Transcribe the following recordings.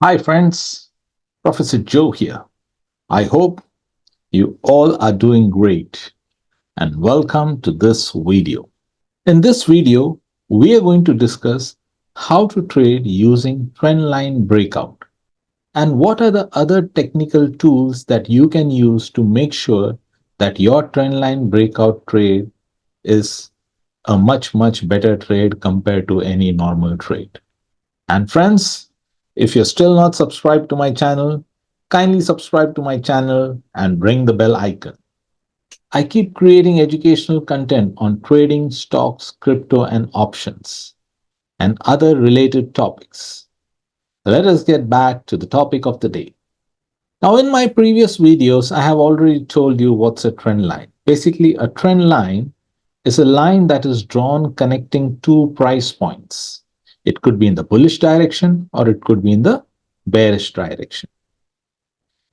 Hi, friends. Professor Joe here. I hope you all are doing great and welcome to this video. In this video, we are going to discuss how to trade using Trendline Breakout and what are the other technical tools that you can use to make sure that your Trendline Breakout trade is a much better trade compared to any normal trade. And friends, if you're still not subscribed to my channel, kindly subscribe to my channel and ring the bell icon. I keep creating educational content on trading, stocks, crypto, and options, and other related topics. Let us get back to the topic of the day. Now, in my previous videos, I have already told you what's a trend line. Basically, a trend line is a line that is drawn connecting two price points. It could be in the bullish direction or it could be in the bearish direction.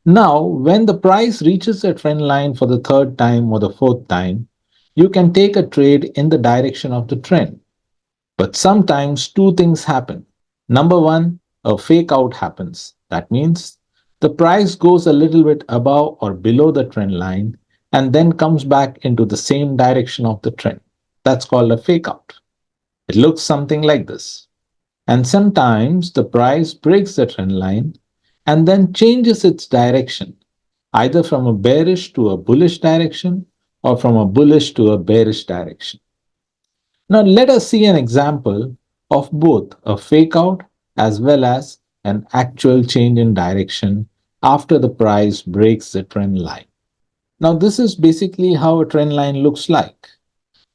Now, when the price reaches a trend line for the third time or the fourth time, you can take a trade in the direction of the trend. But sometimes two things happen. Number one, a fake out happens. That means the price goes a little bit above or below the trend line and then comes back into the same direction of the trend. That's called a fake out. It looks something like this. And sometimes the price breaks the trend line and then changes its direction, either from a bearish to a bullish direction or from a bullish to a bearish direction. Now, let us see an example of both a fake out as well as an actual change in direction after the price breaks the trend line. Now, this is basically how a trend line looks like.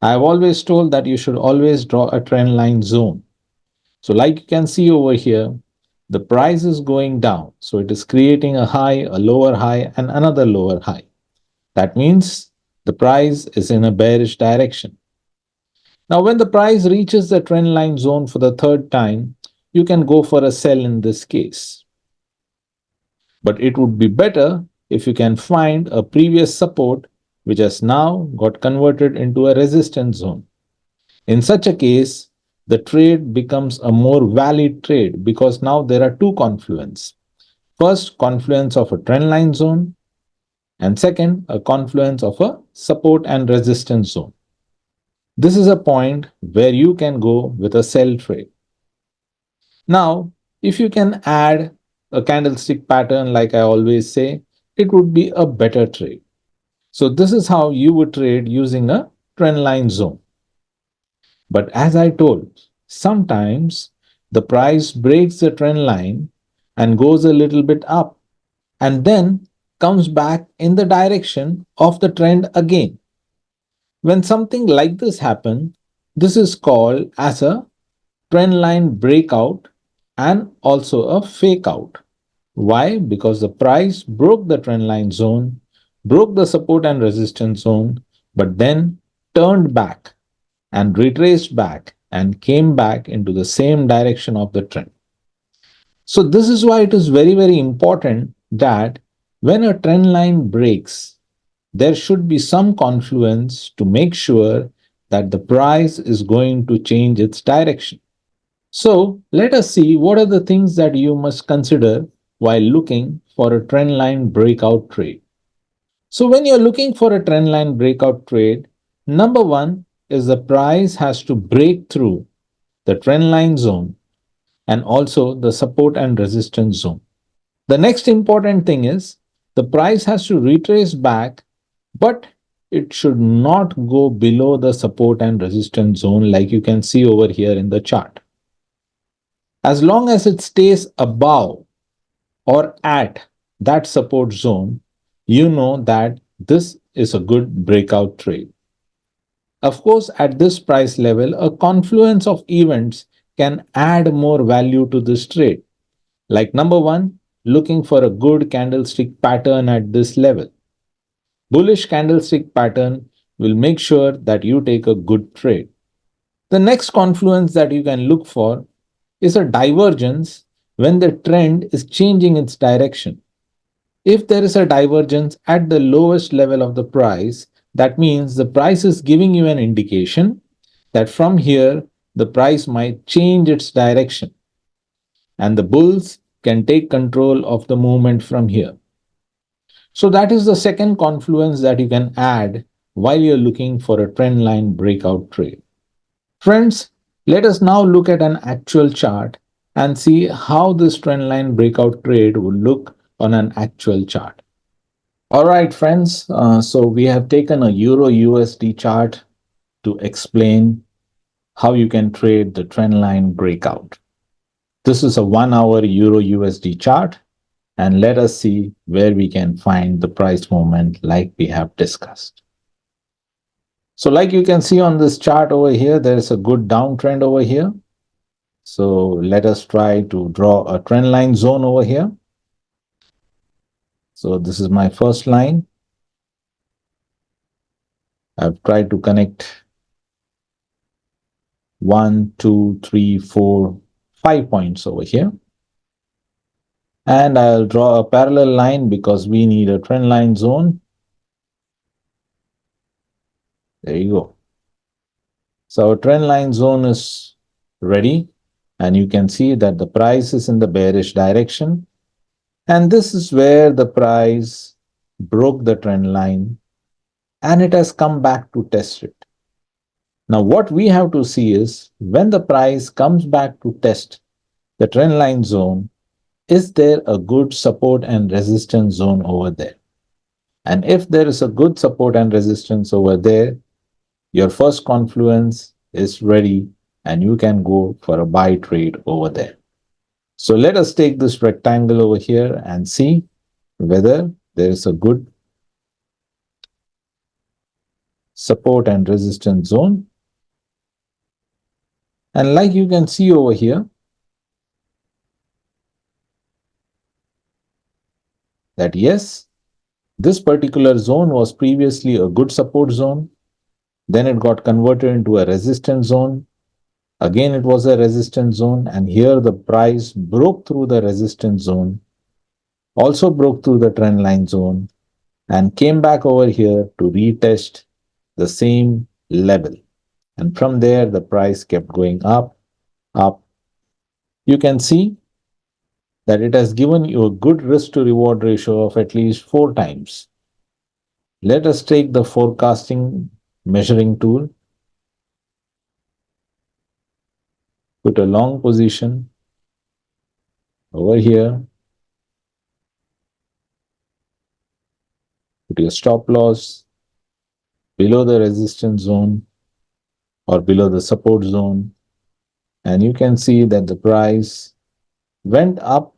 I have always told that you should always draw a trend line zone. So like you can see over here, the price is going down. So it is creating a high, a lower high, and another lower high. That means the price is in a bearish direction. Now, when the price reaches the trend line zone for the third time, you can go for a sell in this case. But it would be better if you can find a previous support which has now got converted into a resistance zone. In such a case, the trade becomes a more valid trade because now there are two confluence. First, confluence of a trend line zone, and second, a confluence of a support and resistance zone. This is a point where you can go with a sell trade. Now, if you can add a candlestick pattern, like I always say, it would be a better trade. So, this is how you would trade using a trend line zone. But as I told, sometimes the price breaks the trend line and goes a little bit up and then comes back in the direction of the trend again. When something like this happens, this is called as a trend line breakout and also a fake out. Why? Because the price broke the trend line zone, broke the support and resistance zone, but then turned back and retraced back and came back into the same direction of the trend. So, this is why it is very important that when a trend line breaks, there should be some confluence to make sure that the price is going to change its direction. So, let us see what are the things that you must consider while looking for a trend line breakout trade. So, when you're looking for a trend line breakout trade, number one is the price has to break through the trend line zone and also the support and resistance zone. The next important thing is the price has to retrace back, but it should not go below the support and resistance zone like you can see over here in the chart. As long as it stays above or at that support zone, you know that this is a good breakout trade. Of course, at this price level, a confluence of events can add more value to this trade. Like number one, looking for a good candlestick pattern at this level. Bullish candlestick pattern will make sure that you take a good trade. The next confluence that you can look for is a divergence when the trend is changing its direction. If there is a divergence at the lowest level of the price, that means the price is giving you an indication that from here the price might change its direction and the bulls can take control of the movement from here. So that is the second confluence that you can add while you're looking for a trend line breakout trade. Friends, let us now look at an actual chart and see how this trend line breakout trade would look on an actual chart. All right, friends. So we have taken a Euro USD chart to explain how you can trade the trend line breakout. This is a 1 hour Euro USD chart, and let us see where we can find the price movement like we have discussed. So like you can see on this chart over here, there is a good downtrend over here. So let us try to draw a trend line zone over here. So this is my first line. I've tried to connect 1, 2, 3, 4, 5 points over here. And I'll draw a parallel line because we need a trend line zone. There you go. So our trend line zone is ready. And you can see that the price is in the bearish direction. And this is where the price broke the trend line and it has come back to test it. Now, what we have to see is when the price comes back to test the trend line zone, is there a good support and resistance zone over there? And if there is a good support and resistance over there, your first confluence is ready and you can go for a buy trade over there. So let us take this rectangle over here and see whether there is a good support and resistance zone. And like you can see over here, that yes, this particular zone was previously a good support zone. Then it got converted into a resistance zone. Again, it was a resistance zone. And here the price broke through the resistance zone, also broke through the trend line zone, and came back over here to retest the same level. And from there, the price kept going up, up. You can see that it has given you a good risk to reward ratio of at least 4 times. Let us take the forecasting measuring tool, put a long position over here, put your stop loss below the resistance zone or below the support zone, and you can see that the price went up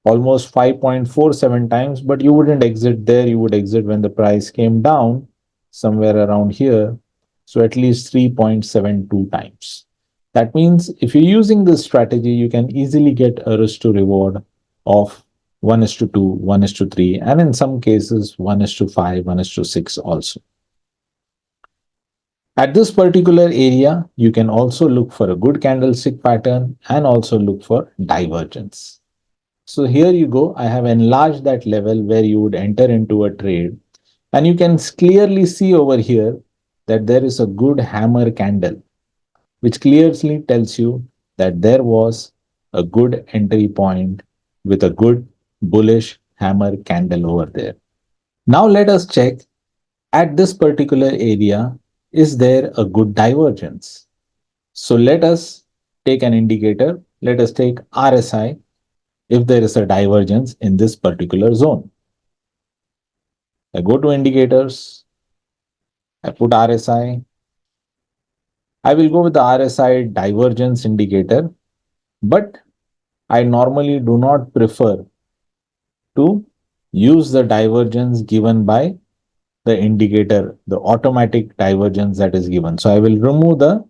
almost 5.47 times, but you wouldn't exit there. You would exit when the price came down somewhere around here. So at least 3.72 times. That means if you're using this strategy, you can easily get a risk to reward of 1:2, 1:3, and in some cases 1:5, 1:6 also. At this particular area, you can also look for a good candlestick pattern and also look for divergence. So here you go. I have enlarged that level where you would enter into a trade. And you can clearly see over here that there is a good hammer candle, which clearly tells you that there was a good entry point with a good bullish hammer candle over there. Now let us check at this particular area, is there a good divergence? So let us take an indicator. Let us take RSI if there is a divergence in this particular zone. I go to indicators, I put RSI. I will go with the RSI divergence indicator, but I normally do not prefer to use the divergence given by the indicator, the automatic divergence that is given. So I will remove the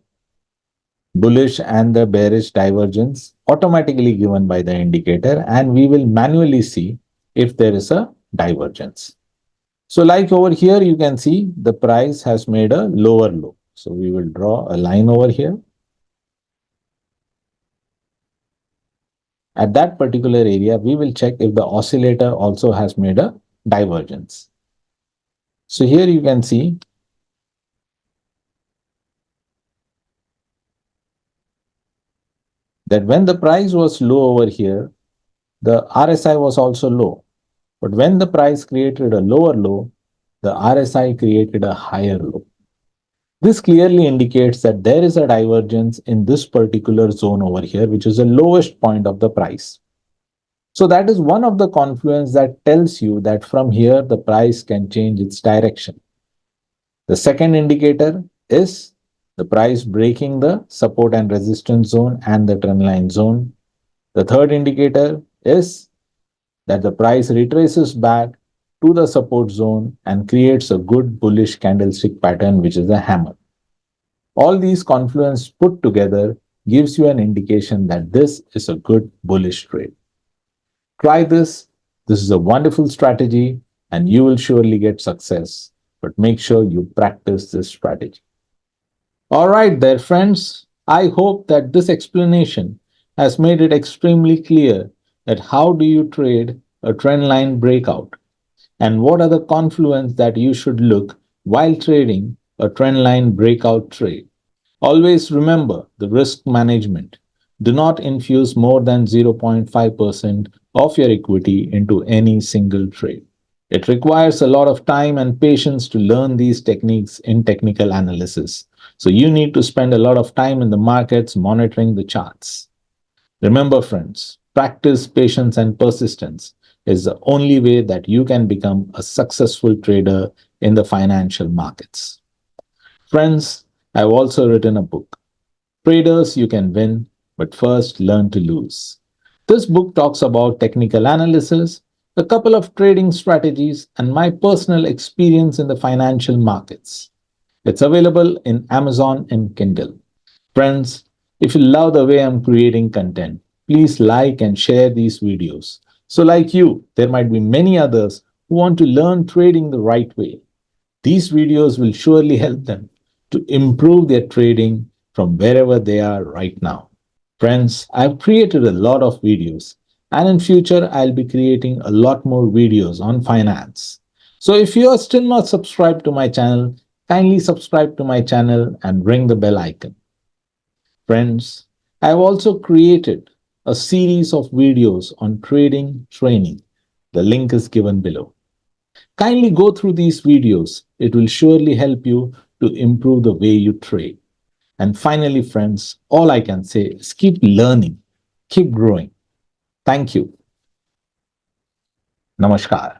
bullish and the bearish divergence automatically given by the indicator, and we will manually see if there is a divergence. So like over here, you can see the price has made a lower low. So we will draw a line over here. At that particular area, we will check if the oscillator also has made a divergence. So here you can see that when the price was low over here, the RSI was also low. But when the price created a lower low, the RSI created a higher low. This clearly indicates that there is a divergence in this particular zone over here, which is the lowest point of the price. So that is one of the confluence that tells you that from here the price can change its direction. The second indicator is the price breaking the support and resistance zone and the trendline zone. The third indicator is that the price retraces back to the support zone and creates a good bullish candlestick pattern, which is a hammer. All these confluence put together gives you an indication that this is a good bullish trade. Try this. This is a wonderful strategy and you will surely get success. But make sure you practice this strategy. All right, there, friends. I hope that this explanation has made it extremely clear that how do you trade a trend line breakout and what are the confluence that you should look while trading a trend line breakout trade. Always remember the risk management. Do not infuse more than 0.5% of your equity into any single trade. It requires a lot of time and patience to learn these techniques in technical analysis. So you need to spend a lot of time in the markets monitoring the charts. Remember, friends, practice, patience, and persistence is the only way that you can become a successful trader in the financial markets. Friends, I've also written a book, Traders You Can Win, but First Learn to Lose. This book talks about technical analysis, a couple of trading strategies, and my personal experience in the financial markets. It's available in Amazon and Kindle. Friends, if you love the way I'm creating content, please like and share these videos. So, like you, there might be many others who want to learn trading the right way. These videos will surely help them to improve their trading from wherever they are right now. Friends, I've created a lot of videos and in future I'll be creating a lot more videos on finance. So if you are still not subscribed to my channel, kindly subscribe to my channel and ring the bell icon. Friends, I have also created a series of videos on trading training. The link is given below. Kindly go through these videos. It will surely help you to improve the way you trade. And finally, friends, all I can say is keep learning, keep growing. Thank you. Namaskar.